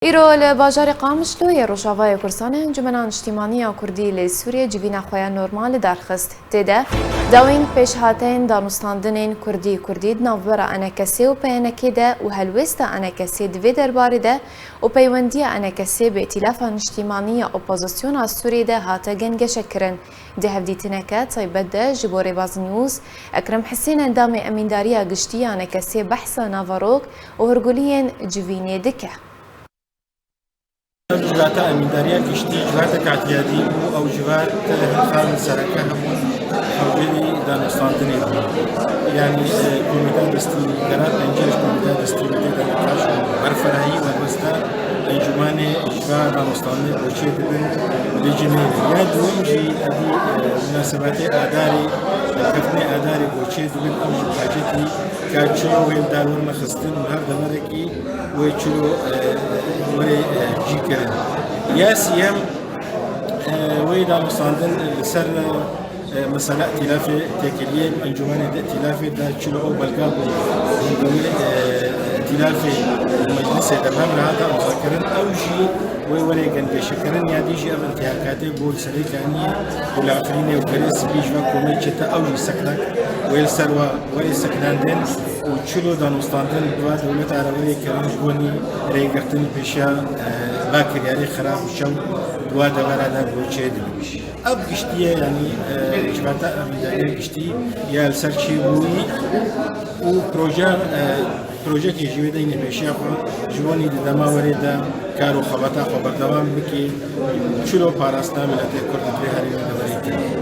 ایرو لباجار قامشلو یا روشاوای کرسان انجمنان اجتماعی کردی لسوریه جوینا خویا نورمال درخست تده داوین پیش هاتین دانستاندن کردی نوبر انکسی و پیانکی ده و هلوست انکسی دوی درباری ده و پیوندی انکسی به ائتلاف اجتماعی اپوزیسیون سوریه ده هاته گنگش کرن ده هفدیتنکه طیبت ده جبور باز نیوز اکرم حسین اندام امینداری گشتی انکسی بحث ناواروک و هرگولین جوینه دکه جواتا امینداریا گشتی جواتا کاتیادی او جوار خارج سرکه همون حولی دانستاندنی یعنی کمیته دستی قرار انجام کمیته دستی میده نقاش برفرهی و وسط انجمن جوار دانستاندنی بچه دبن لجنه یا دومجی ادی مناسبات آداری کفنه آداری بچه دبن اوج حاجتی کارچلو ویم دارور مخستن و هر دمرکی و چلو وری جیکرن یا سیم وی دانستاندن سر مثلا ائتلاف تکلیه انجمن ائتلاف در چلو او بلگاب ائتلاف مجلس دمام هذا مذكرن اوجي وي گنگشکرن یادیجی ام انتهاکات بول سری کانی ولافرین و کریس بیش و کومیچتا اوجی سکنک ویل سروا وی سکناندن و چلو دانستاندن دوا دولت عربی کرن جوانی ریگرتن پیشا باکریاری خراب شو دوا دوران بوچه دبیش اب گشتیه یعنی جواتا امیداری گشتی یا السرچی بوی و پروژه که جویده این پیشیا خو جوانی دماوری دا کارو خبرتا خبر دوام بکی چلو پاراستا ملت کرد به هری دوری